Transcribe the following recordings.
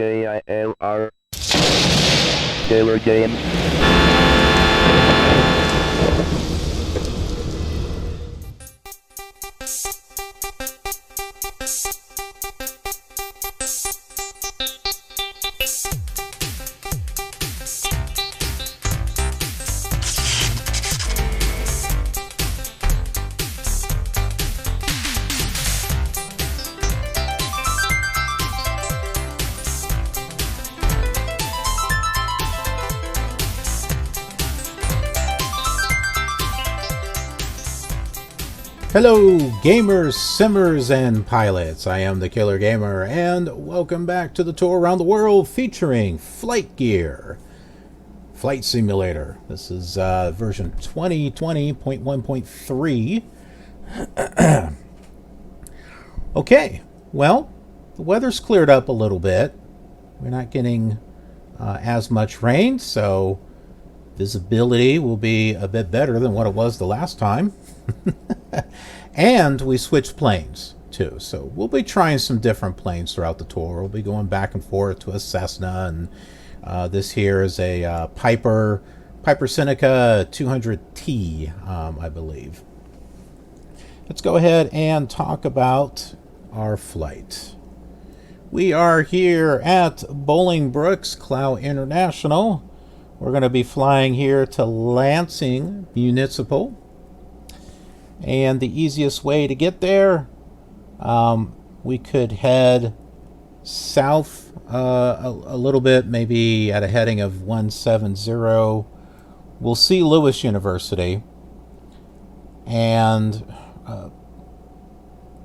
KILR Killer Game. Hello gamers, simmers, and pilots. I am the Killer Gamer, and welcome back to the tour around the world featuring FlightGear Flight Simulator. This is version 2020.1.3. Okay, well, the weather's cleared up a little bit. We're not getting as much rain, so visibility will be a bit better than what it was the last time. And we switched planes too, so we'll be trying some different planes throughout the tour. We'll be going back and forth to a Cessna, and this here is a Piper Seneca 200T, I believe. Let's go ahead and talk about our flight. We are here at Bolingbrook's Clow International. We're going to be flying here to Lansing Municipal. And the easiest way to get there, we could head south a little bit, maybe at a heading of 170. We'll see Lewis University. And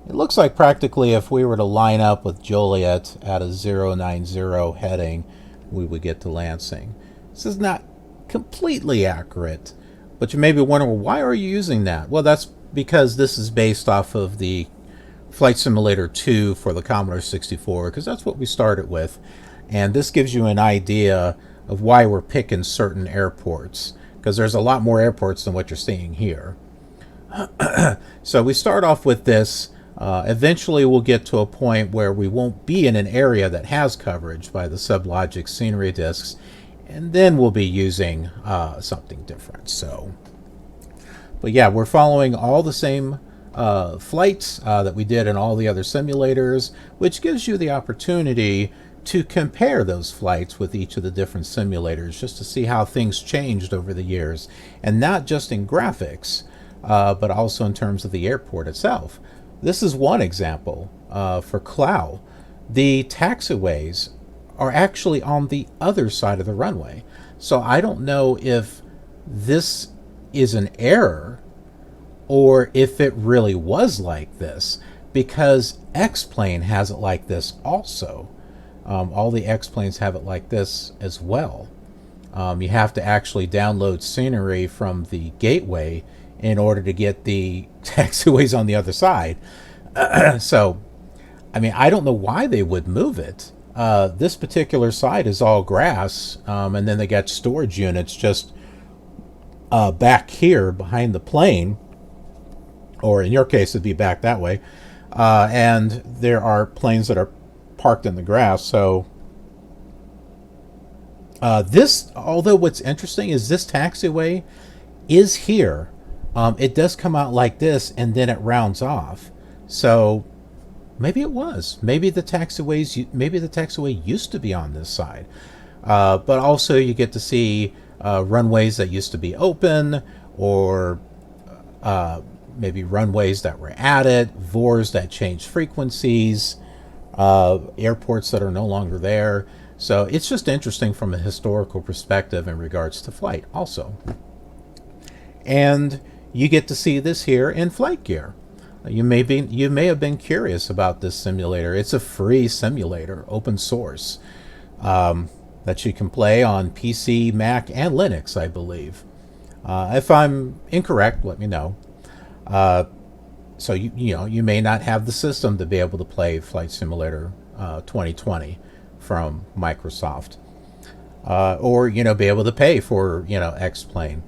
it looks like practically if we were to line up with Joliet at a 090 heading, we would get to Lansing. This is not completely accurate, but you may be wondering, well, why are you using that? Well, that's because this is based off of the Flight Simulator 2 for the Commodore 64, because that's what we started with. And this gives you an idea of why we're picking certain airports, because there's a lot more airports than what you're seeing here. So we start off with this. Eventually we'll get to a point where we won't be in an area that has coverage by the SubLogic scenery discs, and then we'll be using something different. But yeah, we're following all the same flights that we did in all the other simulators, which gives you the opportunity to compare those flights with each of the different simulators, just to see how things changed over the years, and not just in graphics, but also in terms of the airport itself. This is one example for Clow. The taxiways are actually on the other side of the runway. So I don't know if this is an error or if it really was like this, because X-Plane has it like this also. All the X-Planes have it like this as well. You have to actually download scenery from the gateway in order to get the taxiways on the other side. So, I mean, I don't know why they would move it. This particular side is all grass, and then they got storage units just back here behind the plane, or in your case it'd be back that way, and there are planes that are parked in the grass. So this, although what's interesting is this taxiway is here, it does come out like this and then it rounds off. So maybe it was, maybe the taxiway used to be on this side, but also you get to see runways that used to be open, or maybe runways that were added, VORs that changed frequencies, airports that are no longer there. So it's just interesting from a historical perspective in regards to flight also. And you get to see this here in FlightGear. You may have been curious about this simulator. It's a free simulator, open source, that you can play on PC, Mac, and Linux, I believe. If I'm incorrect, let me know. So you may not have the system to be able to play Flight Simulator 2020 from Microsoft, or be able to pay for X-Plane.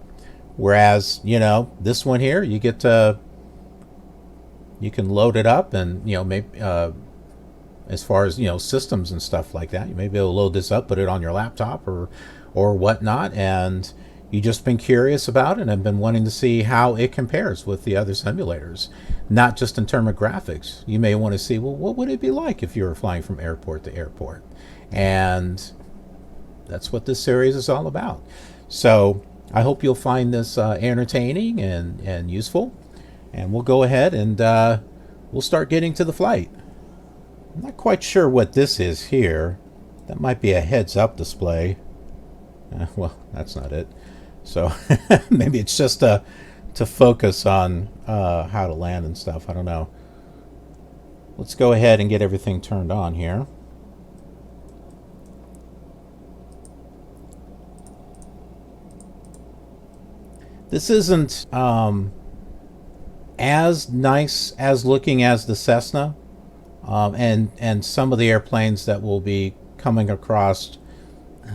Whereas this one here, you get to, you can load it up and maybe as far as, systems and stuff like that. You may be able to load this up, put it on your laptop or whatnot, and you've just been curious about it and have been wanting to see how it compares with the other simulators, not just in terms of graphics. You may want to see, well, what would it be like if you were flying from airport to airport? And that's what this series is all about. So I hope you'll find this entertaining and useful. And we'll go ahead and we'll start getting to the flight. I'm not quite sure what this is here. That might be a heads-up display. Well, that's not it. So maybe it's just to focus on how to land and stuff. I don't know. Let's go ahead and get everything turned on here. This isn't as nice as looking as the Cessna, and some of the airplanes that will be coming across.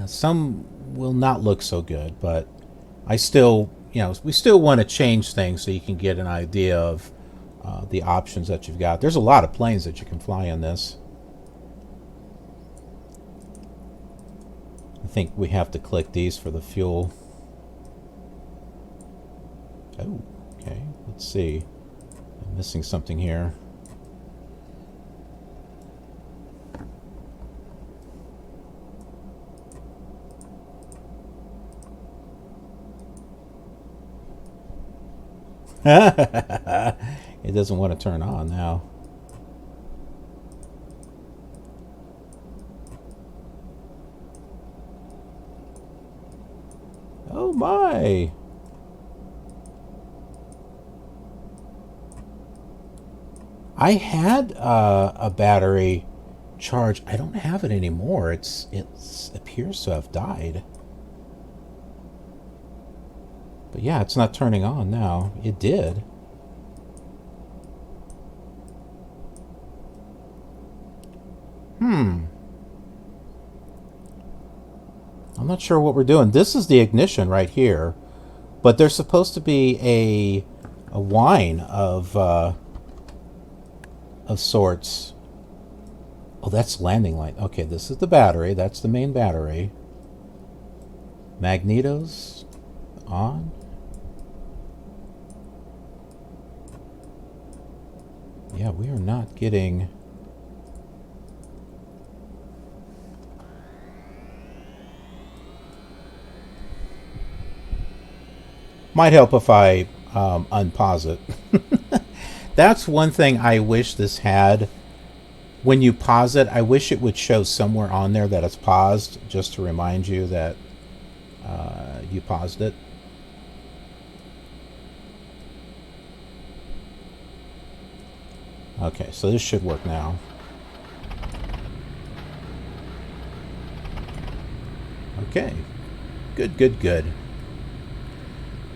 Some will not look so good, but I still, we still want to change things so you can get an idea of the options that you've got. There's a lot of planes that you can fly in this. I think we have to click these for the fuel. Oh, okay. Let's see. I'm missing something here. It doesn't want to turn on now. Oh my! I had a battery charge. I don't have it anymore. It appears to have died. But yeah, it's not turning on now. It did. I'm not sure what we're doing. This is the ignition right here, but there's supposed to be a whine of sorts. Oh, that's landing light. Okay, this is the battery. That's the main battery. Magnetos on. Yeah, we are not getting... Might help if I unpause it. That's one thing I wish this had. When you pause it, I wish it would show somewhere on there that it's paused, just to remind you that you paused it. Okay, so this should work now. Okay, good, good, good.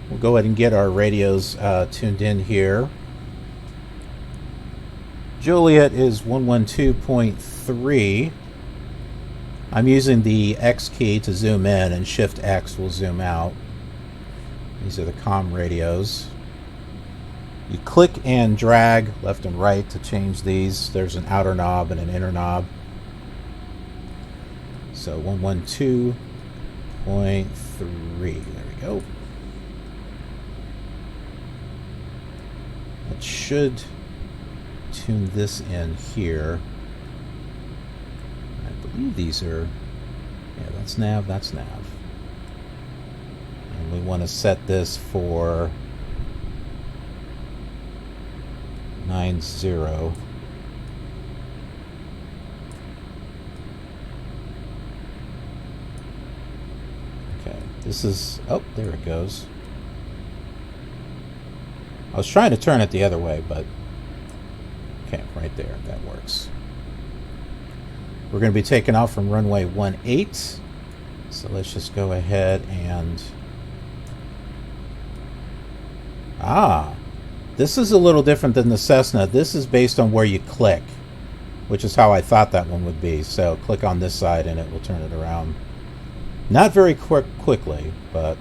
We'll go ahead and get our radios tuned in here. Juliet is 112.3. I'm using the X key to zoom in, and Shift X will zoom out. These are the comm radios. You click and drag left and right to change these. There's an outer knob and an inner knob. So 112.3. There we go. It should tune this in here. I believe these are, yeah, that's nav, that's nav. And we want to set this for 90. Okay, this is, oh, there it goes. I was trying to turn it the other way, but okay, right there, that works. We're going to be taking off from runway 18, so let's just go ahead and... this is a little different than the Cessna. This is based on where you click, which is how I thought that one would be. So click on this side and it will turn it around. Not very quickly, but...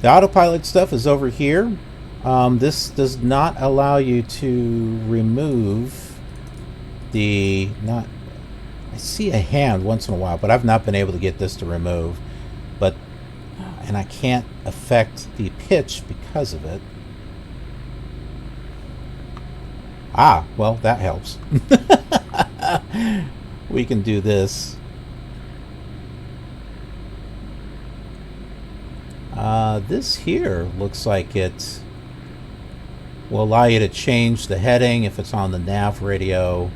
The autopilot stuff is over here. This does not allow you to remove the... I see a hand once in a while, but I've not been able to get this to remove. And I can't affect the pitch because of it. Ah, well, that helps. We can do this. This here looks like it will allow you to change the heading if it's on the nav radio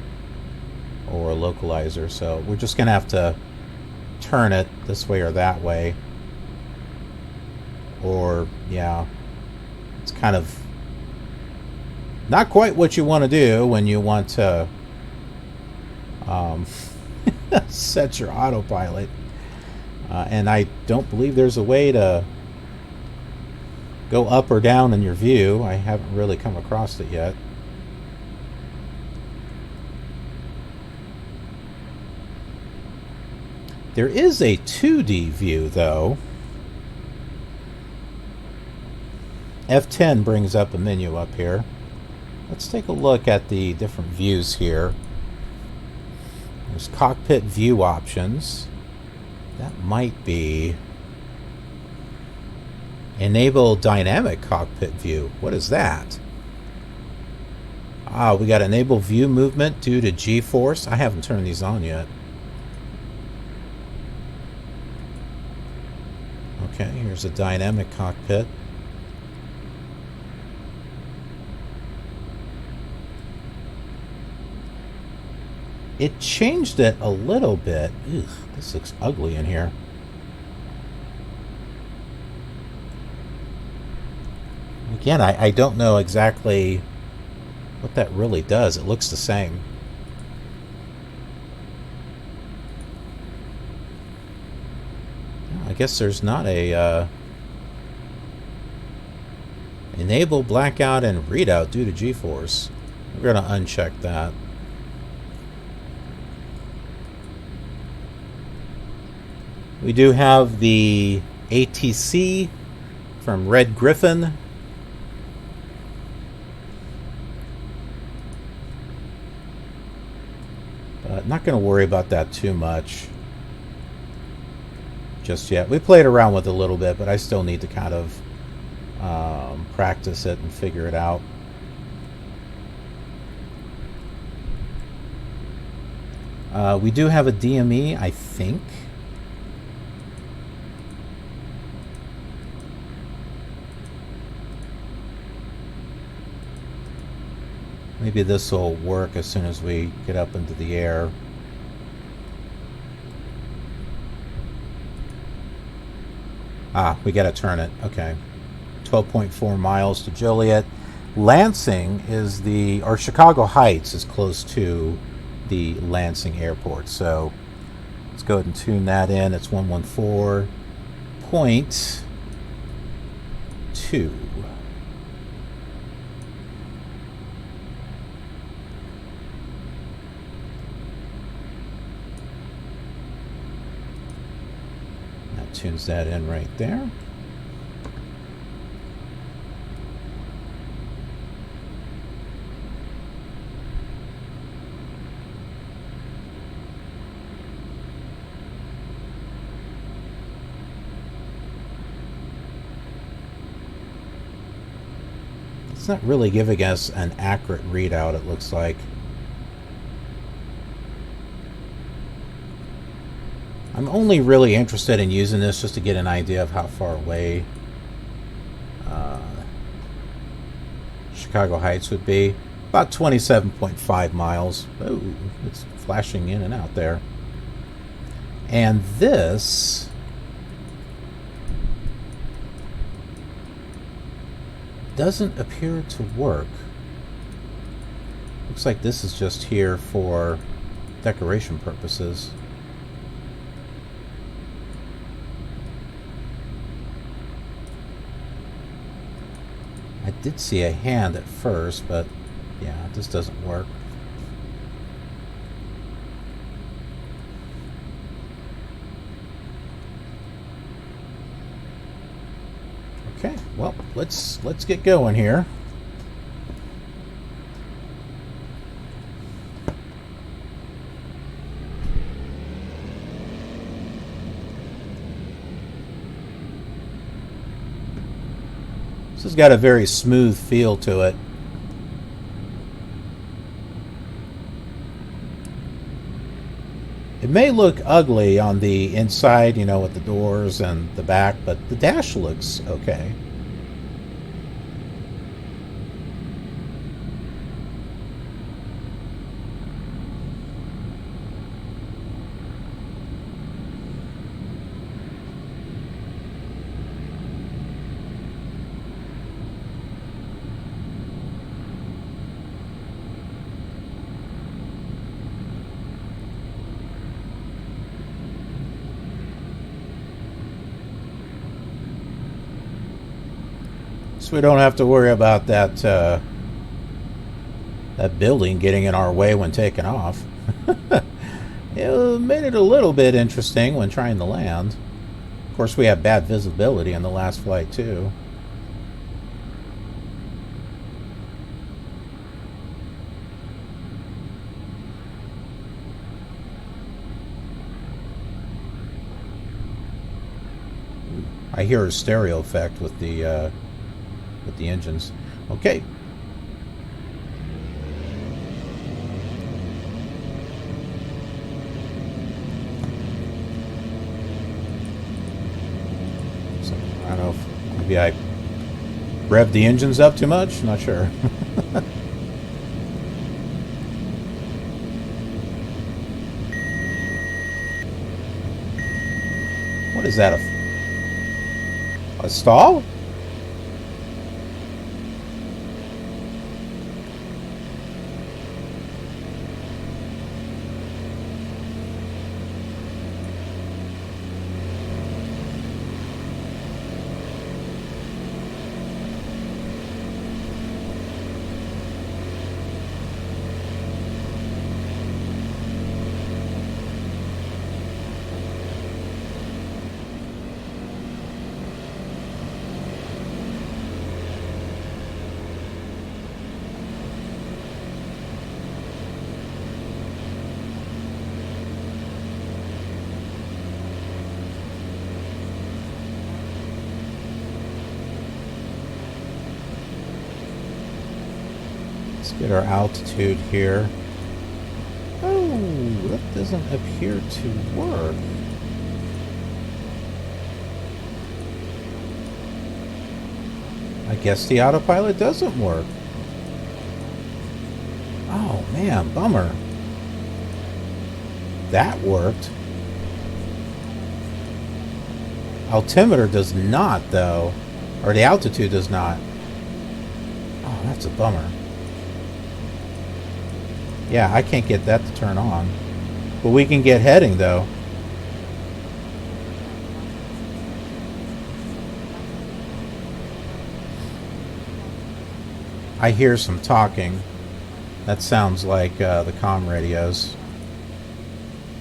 or a localizer. So we're just going to have to turn it this way or that way. Or, yeah, it's kind of not quite what you want to do when you want to set your autopilot. And I don't believe there's a way to go up or down in your view. I haven't really come across it yet. There is a 2D view, though. F10 brings up a menu up here. Let's take a look at the different views here. There's cockpit view options. That might be enable dynamic cockpit view. What is that? Ah, we got enable view movement due to G-force. I haven't turned these on yet. Okay, here's a dynamic cockpit. It changed it a little bit. Ugh, this looks ugly in here. Again, I don't know exactly what that really does. It looks the same. I guess there's not a enable blackout and readout due to G-force. We're going to uncheck that. We do have the ATC from Red Griffin. But not going to worry about that too much just yet. We played around with it a little bit, but I still need to kind of practice it and figure it out. We do have a DME, I think. Maybe this will work as soon as we get up into the air. Ah, we got to turn it. Okay. 12.4 miles to Joliet. Lansing is or Chicago Heights is close to the Lansing airport. So let's go ahead and tune that in. It's 114.2. Tunes that in right there. It's not really giving us an accurate readout, it looks like. I'm only really interested in using this just to get an idea of how far away Chicago Heights would be. About 27.5 miles. Oh, it's flashing in and out there. And this doesn't appear to work. Looks like this is just here for decoration purposes. I did see a hand at first, but yeah, this doesn't work. Well, let's get going here. This has got a very smooth feel to it. It may look ugly on the inside, you know, with the doors and the back, but the dash looks okay. So we don't have to worry about that that building getting in our way when taking off. It made it a little bit interesting when trying to land. Of course, we have bad visibility in the last flight too. I hear a stereo effect with the engines. Okay. So, I don't know if maybe I revved the engines up too much. Not sure. What is that? A stall? Get our altitude here. Oh, that doesn't appear to work. I guess the autopilot doesn't work. Oh man, bummer. That worked. Altimeter does not, though. Or the altitude does not. Oh, that's a bummer. Yeah, I can't get that to turn on. But we can get heading, though. I hear some talking. That sounds like the comm radios.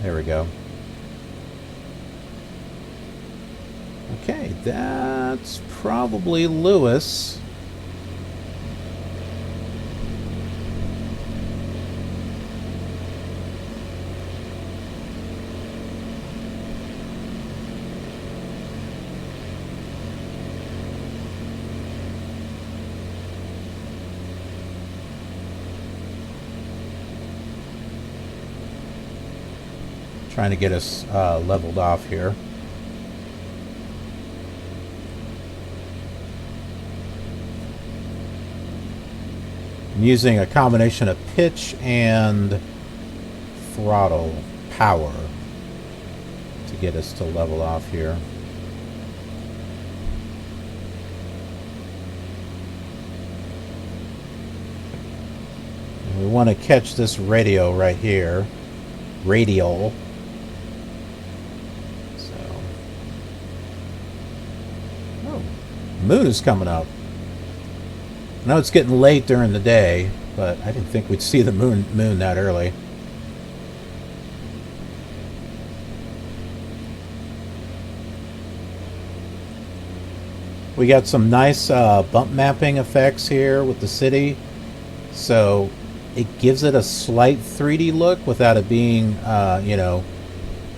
There we go. Okay, that's probably Lewis. Trying to get us leveled off here. I'm using a combination of pitch and throttle power to get us to level off here. And we want to catch this radio right here. Radial. Moon is coming up. I know it's getting late during the day, but I didn't think we'd see the moon that early. We got some nice bump mapping effects here with the city. So it gives it a slight 3D look without it being, you know,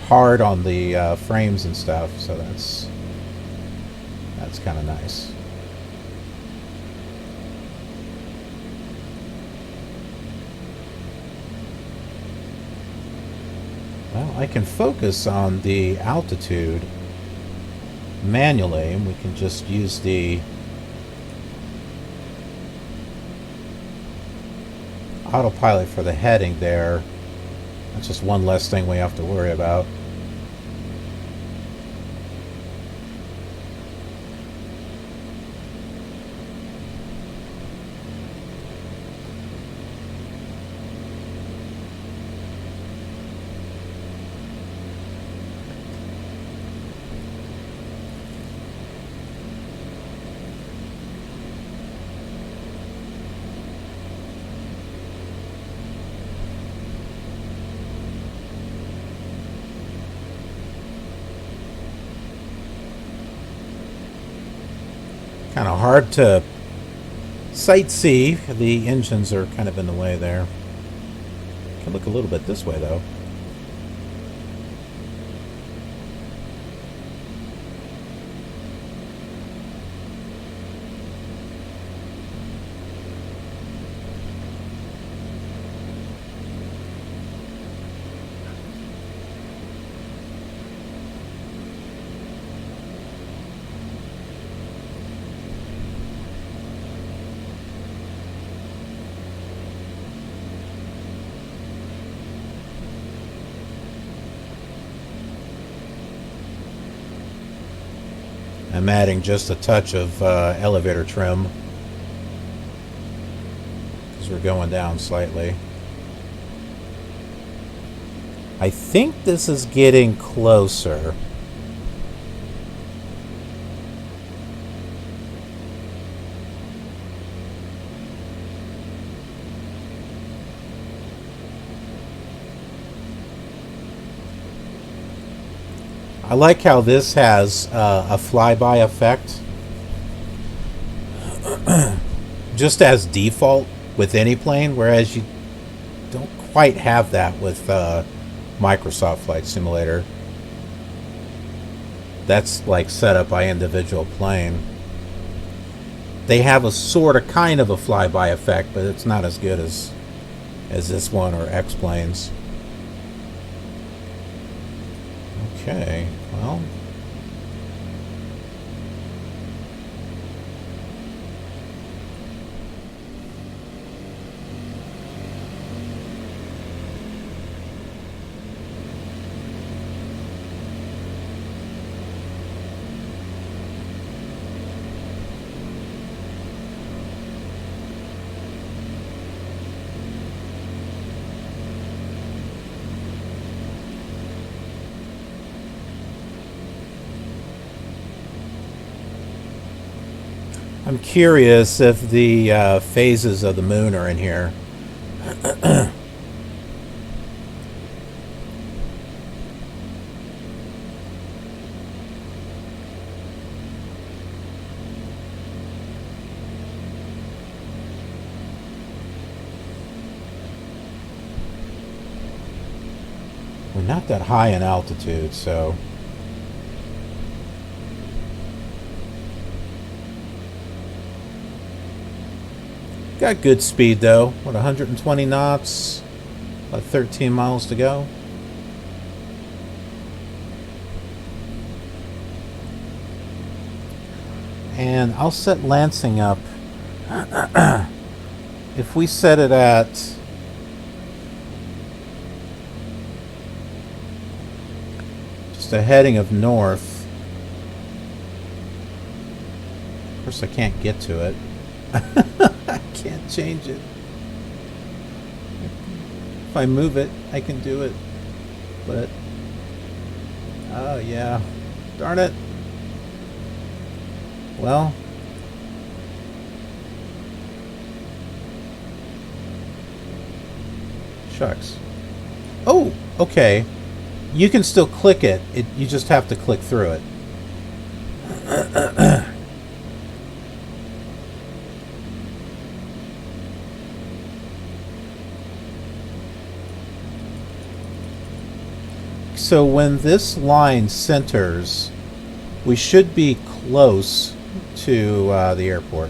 hard on the frames and stuff. So that's kind of nice. Well, I can focus on the altitude manually, and we can just use the autopilot for the heading there. That's just one less thing we have to worry about. Kind of hard to sight-see. The engines are kind of in the way there. Can look a little bit this way, though. I'm adding just a touch of elevator trim because we're going down slightly. I think this is getting closer. I like how this has a flyby effect just as default with any plane, whereas you don't quite have that with Microsoft Flight Simulator. That's like set up by individual plane. They have a sort of kind of a flyby effect, but it's not as good as this one or X-planes. Okay, well. I'm curious if the phases of the moon are in here. We're not that high in altitude, so... Got good speed though. What, 120 knots? About 13 miles to go. And I'll set Lansing up. If we set it at just a heading of north. Of course I can't get to it. I can't change it. If I move it, I can do it. But, oh yeah, darn it. Well, shucks. Oh, okay. You can still click it. You just have to click through it. so when this line centers, we should be close to the airport.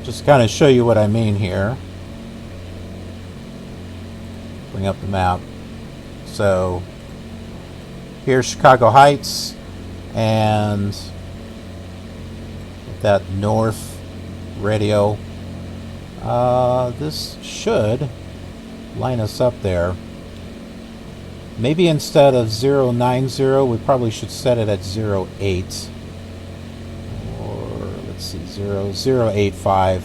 Just kind of show you what I mean here. Bring up the map. So here's Chicago Heights, and that north radio. This should line us up there. Maybe instead of 090, we probably should set it at 08. Or let's see, 085.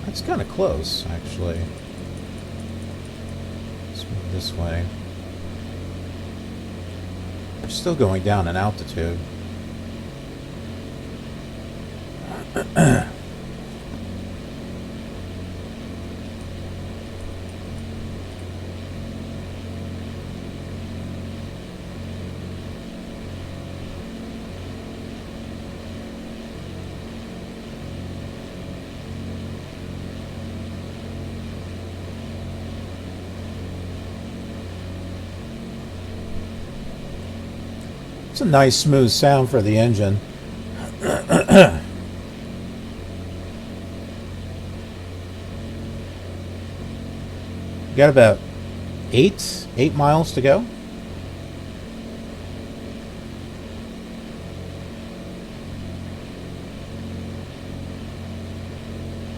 It's kind of close, actually. Let's move this way. We're still going down in altitude. It's a nice smooth sound for the engine. Got about 8 miles to go.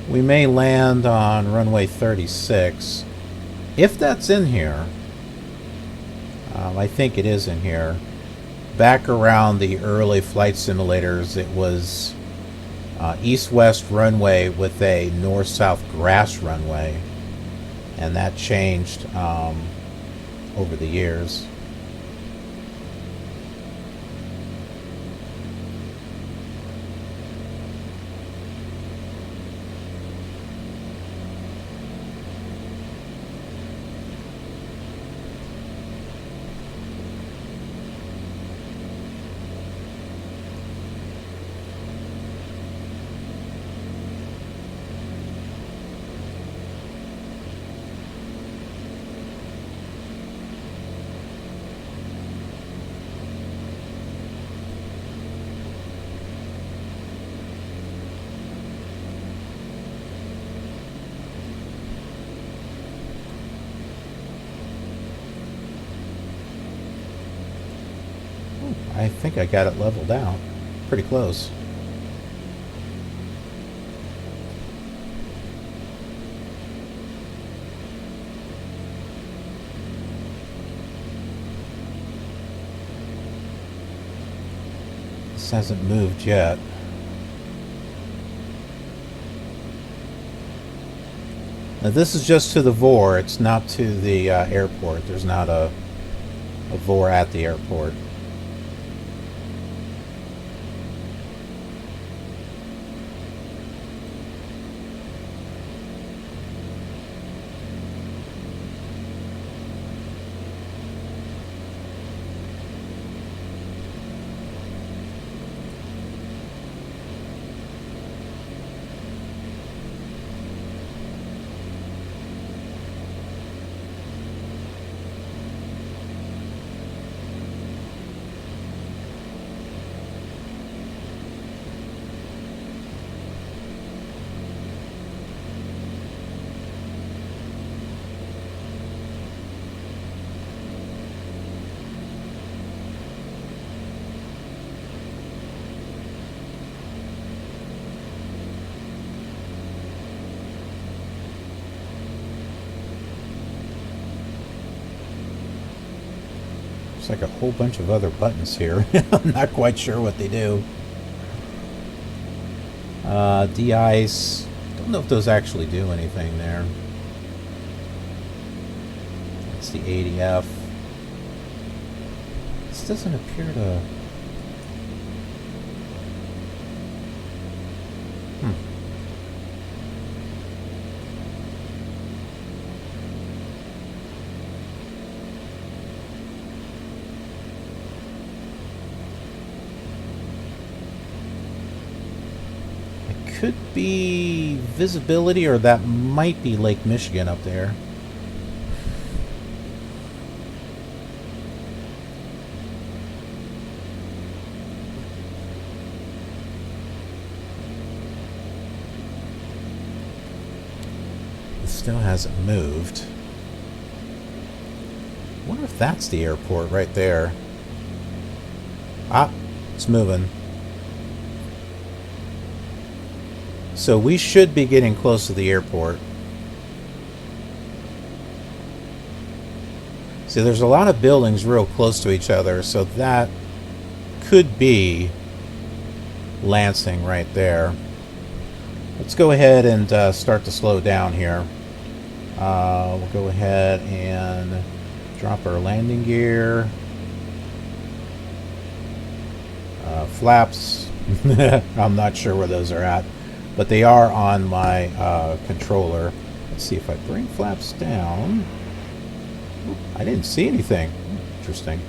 We may land on runway 36. If that's in here, I think it is in here. Back around the early flight simulators, it was east-west runway with a north-south grass runway, and that changed over the years. I think I got it leveled out. Pretty close. This hasn't moved yet. Now this is just to the VOR, it's not to the airport. There's not a VOR at the airport. There's like a whole bunch of other buttons here. I'm not quite sure what they do. De-ice. Don't know if those actually do anything there. That's the ADF. This doesn't appear to... could be visibility, or that might be Lake Michigan up there. It still hasn't moved. I wonder if that's the airport right there. Ah, it's moving. So we should be getting close to the airport. See, there's a lot of buildings real close to each other, so that could be Lansing right there. Let's go ahead and start to slow down here. We'll go ahead and drop our landing gear. Flaps. I'm not sure where those are at, but they are on my controller. Let's see if I bring flaps down. Oop, I didn't see anything. Interesting.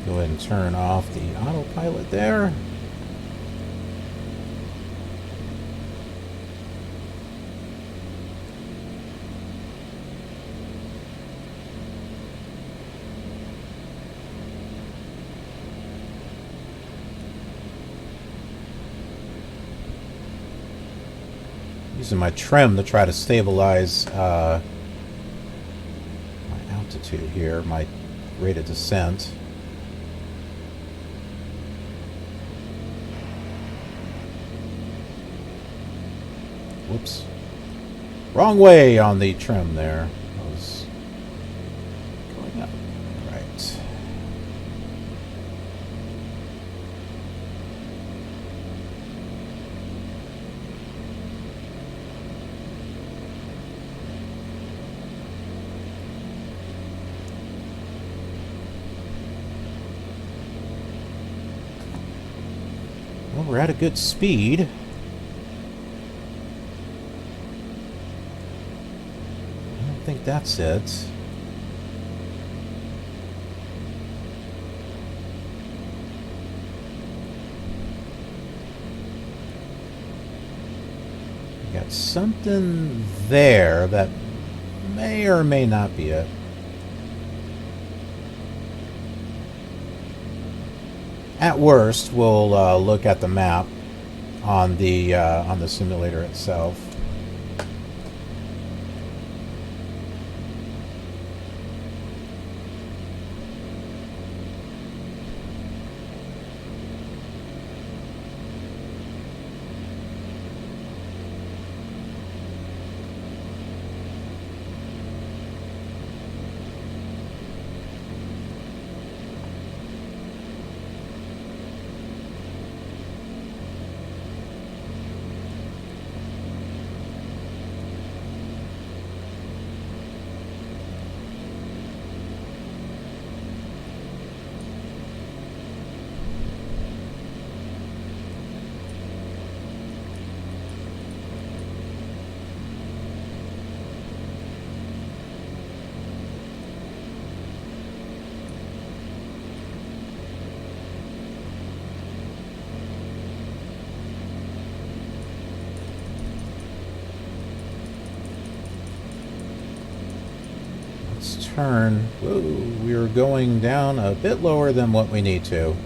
Go ahead and turn off the autopilot there. Using my trim to try to stabilize my altitude here, my rate of descent. Whoops. Wrong way on the trim there. I was going up. Right. Well, we're at a good speed. I think that's it. Got something there that may or may not be it. At worst, we'll look at the map on the simulator itself. Turn. Whoa, we are going down a bit lower than what we need to.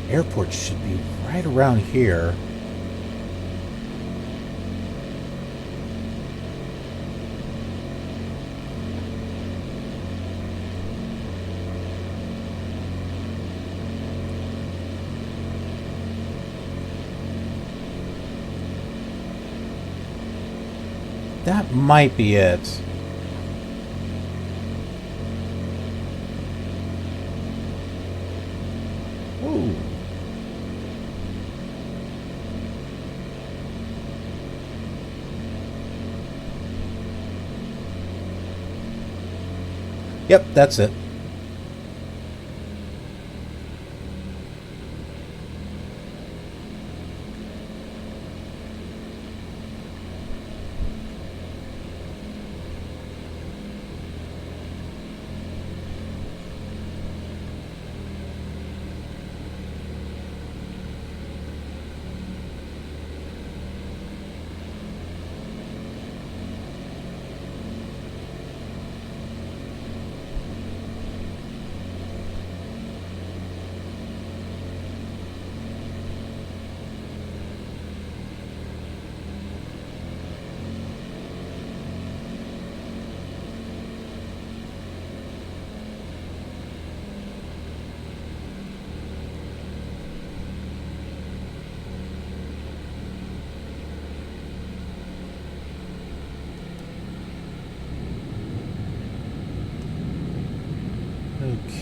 Airport should be right around here. That might be it. Ooh. Yep, that's it.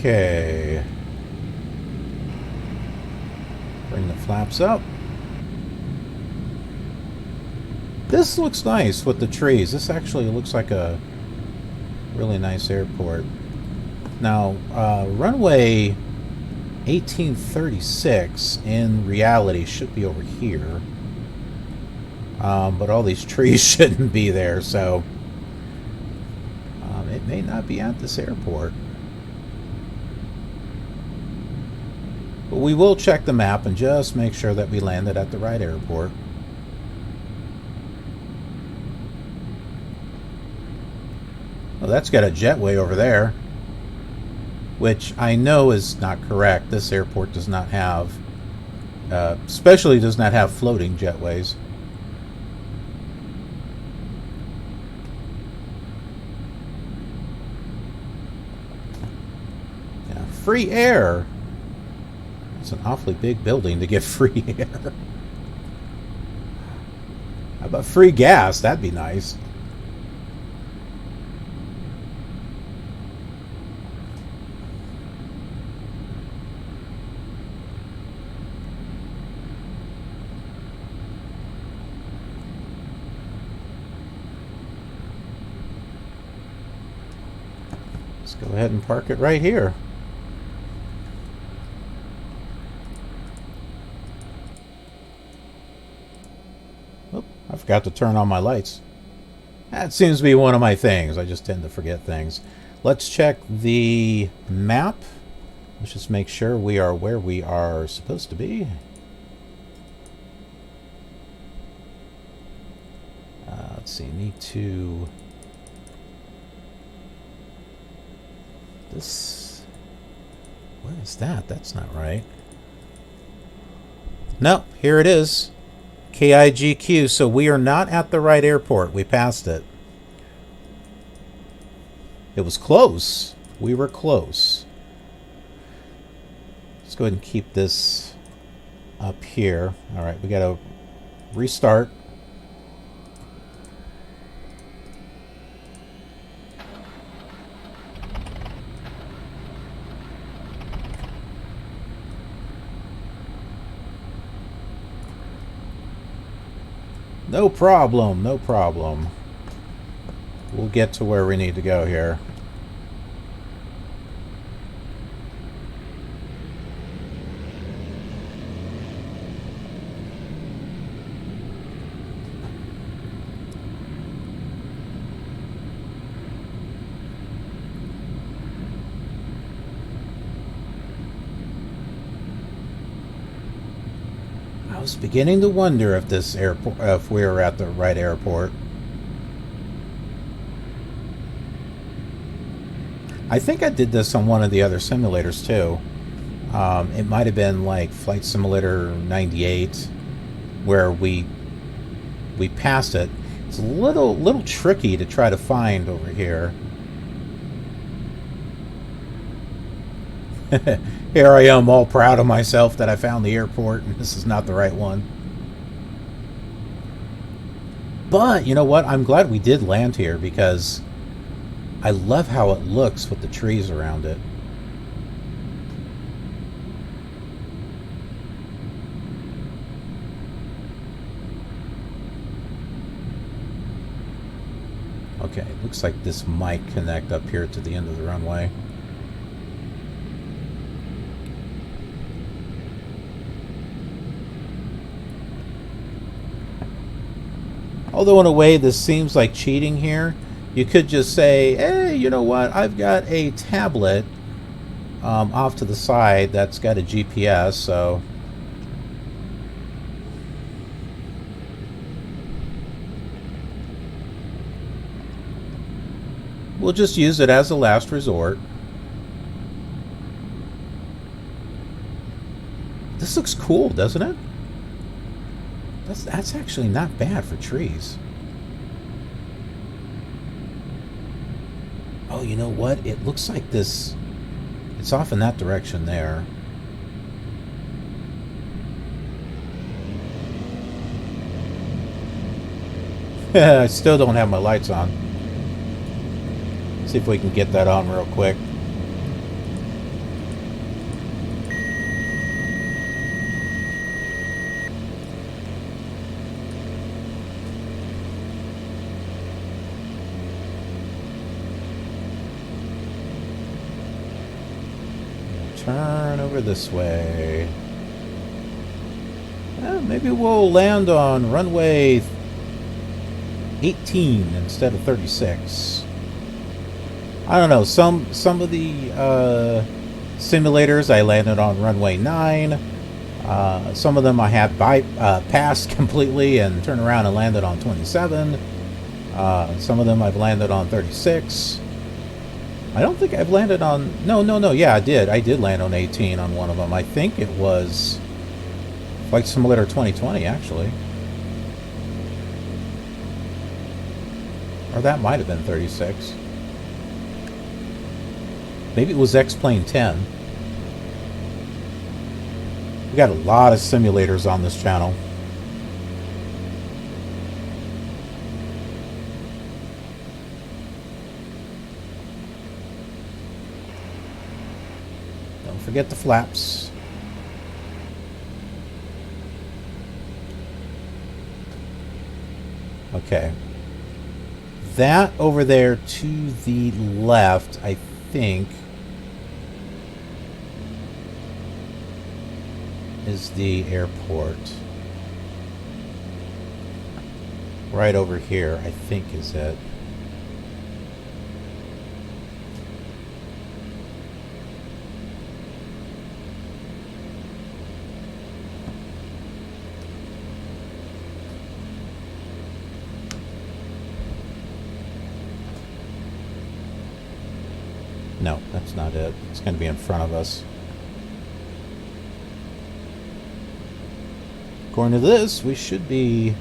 Okay. Bring the flaps up. This looks nice with the trees. This actually looks like a really nice airport. Now, runway 1836 in reality should be over here. But all these trees shouldn't be there, so it may not be at this airport. But we will check the map and just make sure that we landed at the right airport. Well, that's got a jetway over there, which I know is not correct. This airport does not have, especially does not have floating jetways. Yeah, free air. It's an awfully big building to get free air. How about free gas? That'd be nice. Let's go ahead and park it right here. I forgot to turn on my lights. That seems to be one of my things. I just tend to forget things. Let's check the map. Let's just make sure we are where we are supposed to be. Let's see, need to... This... What is that? That's not right. No, here it is. KIGQ, so we are not at the right airport. We passed it. It was close. We were close. Let's go ahead and keep this up here. All right, we got to restart. No problem, no problem. We'll get to where we need to go here. I was beginning to wonder if this airport, if we were at the right airport. I think I did this on one of the other simulators too. It might have been like Flight Simulator 98, where we passed it. It's a little tricky to try to find over here. Here I am, all proud of myself that I found the airport, and this is not the right one. But, you know what? I'm glad we did land here, because I love how it looks with the trees around it. Okay, looks like this might connect up here to the end of the runway. Although in a way this seems like cheating here. You could just say, hey, you know what? I've got a tablet off to the side that's got a GPS, so... we'll just use it as a last resort. This looks cool, doesn't it? That's actually not bad for trees. Oh, you know what? It looks like this... it's off in that direction there. I still don't have my lights on. See if we can get that on real quick. Turn over this way. Well, maybe we'll land on runway 18 instead of 36. I don't know. Some of the simulators I landed on runway 9. Some of them I had passed completely and turned around and landed on 27. Some of them I've landed on 36. I don't think I've landed on... No. Yeah, I did. I did land on 18 on one of them. I think it was Flight Simulator 2020, actually. Or that might have been 36. Maybe it was X-Plane 10. We got a lot of simulators on this channel. Don't forget the flaps. Okay. That over there to the left, I think, is the airport. Right over here, I think, is it. No, that's not it. It's going to be in front of us. According to this, we should be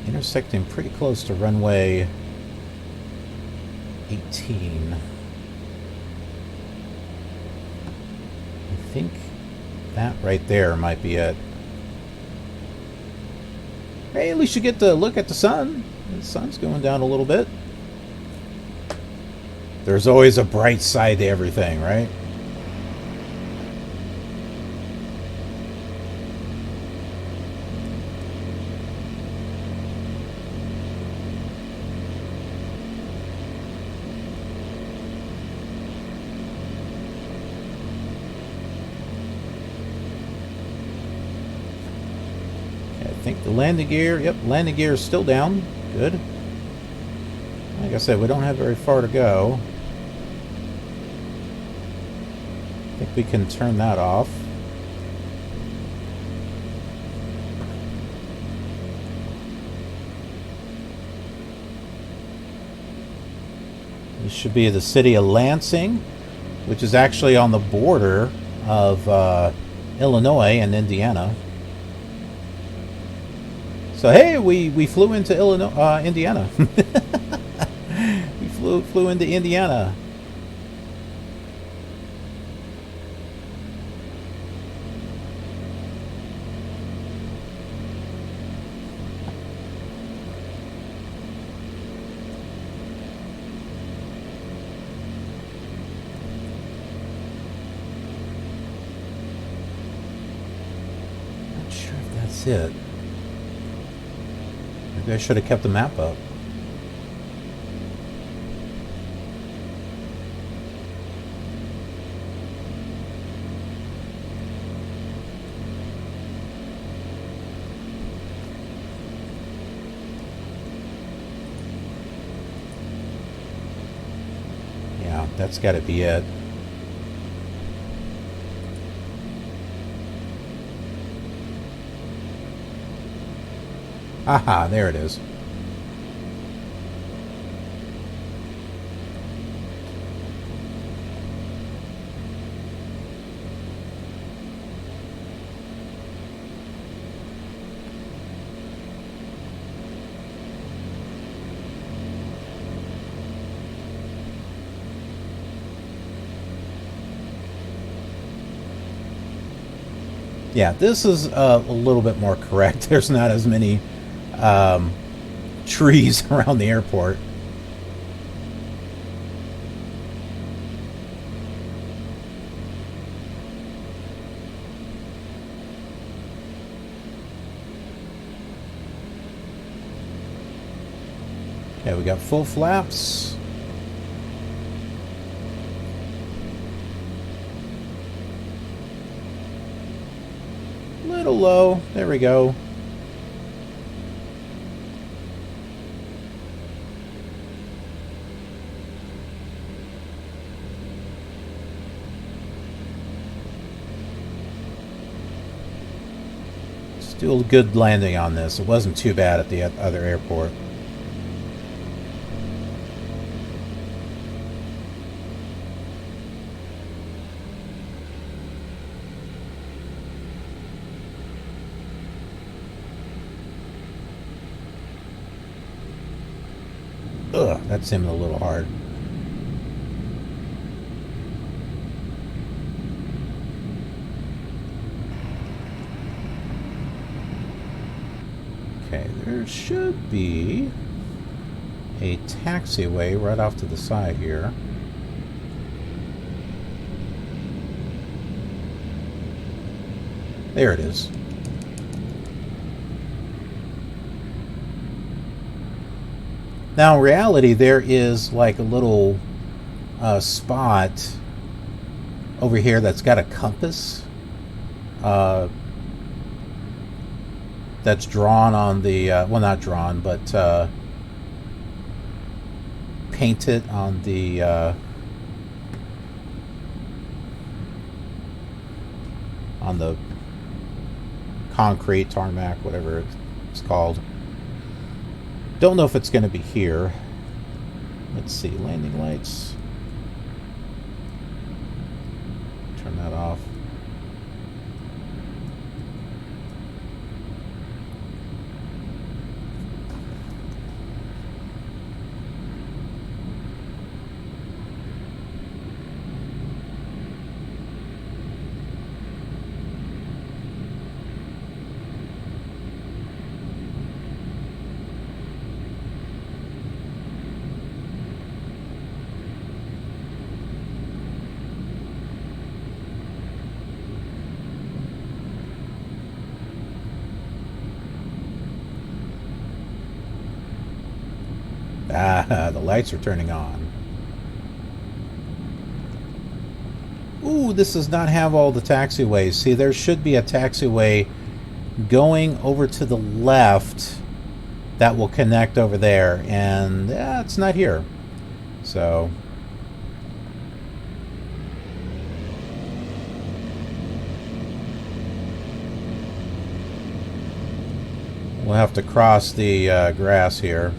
intersecting pretty close to runway 18. I think that right there might be it. Hey, at least you get to look at the sun. The sun's going down a little bit. There's always a bright side to everything, right? I think the landing gear, yep, landing gear is still down. Good. Like I said, we don't have very far to go. I think we can turn that off. This should be the city of Lansing, which is actually on the border of Illinois and Indiana. So hey, we flew into Illinois, Indiana. We flew into Indiana. Not sure if that's it. Maybe I should have kept the map up. That's got to be it. Aha, there it is. Yeah, this is a little bit more correct. There's not as many trees around the airport. Okay, we got full flaps. Little low. There we go. Still a good landing on this. It wasn't too bad at the other airport. Ugh, that seemed a little hard. Okay, there should be a taxiway right off to the side here. There it is. Now, in reality, there is like a little spot over here that's got a compass that's drawn on the, well, not drawn, but painted on the concrete, tarmac, whatever it's called. Don't know if it's going to be here. Let's see, landing lights. Turn that off. Ah, the lights are turning on. Ooh, this does not have all the taxiways. See, there should be a taxiway going over to the left that will connect over there, and it's not here. So we'll have to cross the grass here.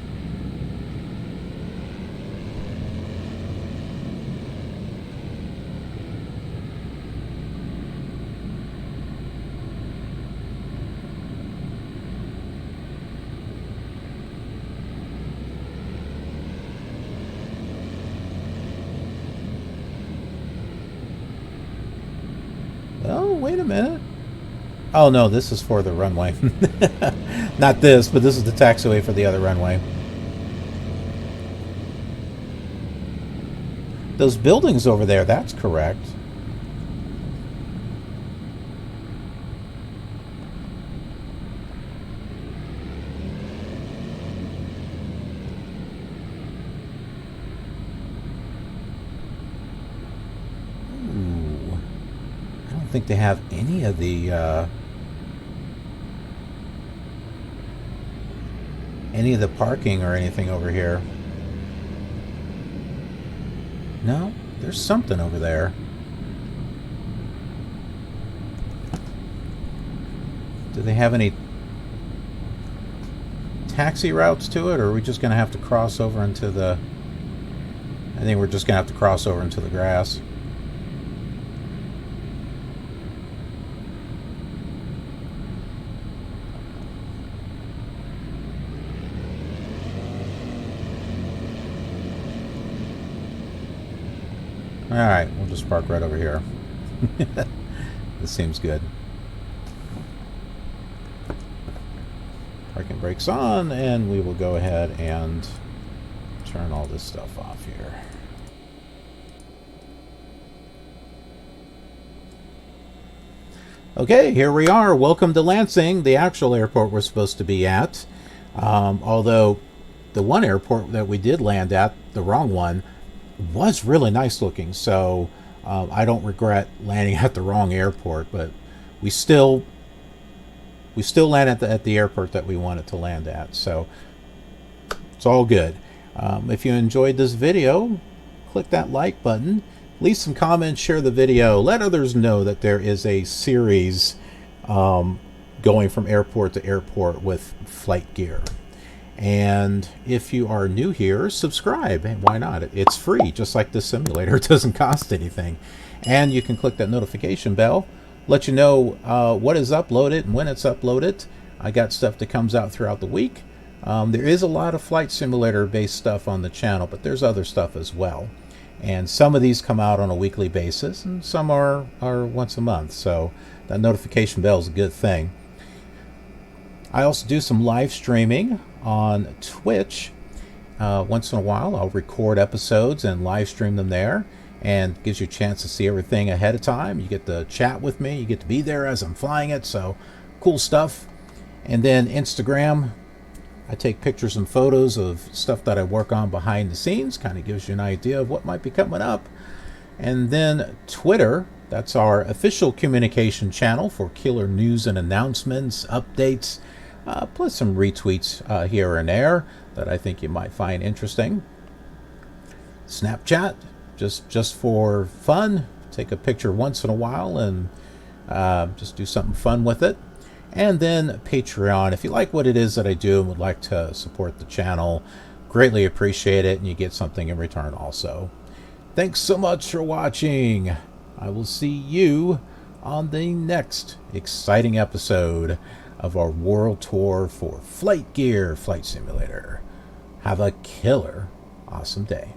Oh, wait a minute. Oh, no, this is for the runway. Not this, but this is the taxiway for the other runway. Those buildings over there, that's correct. I don't think they have any of the parking or anything over here. No? There's something over there. Do they have any taxi routes to it, or are we just going to have to cross over into the... I think we're just going to have to cross over into the grass. Alright, we'll just park right over here. This seems good. Parking brakes on, and we will go ahead and turn all this stuff off here. Okay, here we are. Welcome to Lansing, the actual airport we're supposed to be at. Although the one airport that we did land at, the wrong one, was really nice looking, so I don't regret landing at the wrong airport, but we still land at the airport that we wanted to land at, so it's all good. If you enjoyed this video, click that like button, leave some comments, share the video, let others know that there is a series going from airport to airport with FlightGear. And if you are new here, subscribe. Why not? It's free, just like this simulator. It doesn't cost anything. And you can click that notification bell, let you know what is uploaded and when it's uploaded. I got stuff that comes out throughout the week. There is a lot of flight simulator based stuff on the channel, but there's other stuff as well. And some of these come out on a weekly basis, and some are once a month. So that notification bell is a good thing. I also do some live streaming on Twitch. Once in a while I'll record episodes and live stream them there, and gives you a chance to see everything ahead of time. You get to chat with me, you get to be there as I'm flying it, so cool stuff. And then Instagram, I take pictures and photos of stuff that I work on behind the scenes, kind of gives you an idea of what might be coming up. And then Twitter, that's our official communication channel for KILR news and announcements, updates, plus some retweets here and there that I think you might find interesting. Snapchat, just for fun. Take a picture once in a while and just do something fun with it. And then Patreon. If you like what it is that I do and would like to support the channel, greatly appreciate it, and you get something in return also. Thanks so much for watching. I will see you on the next exciting episode of our world tour for FlightGear Flight Simulator. Have a killer awesome day.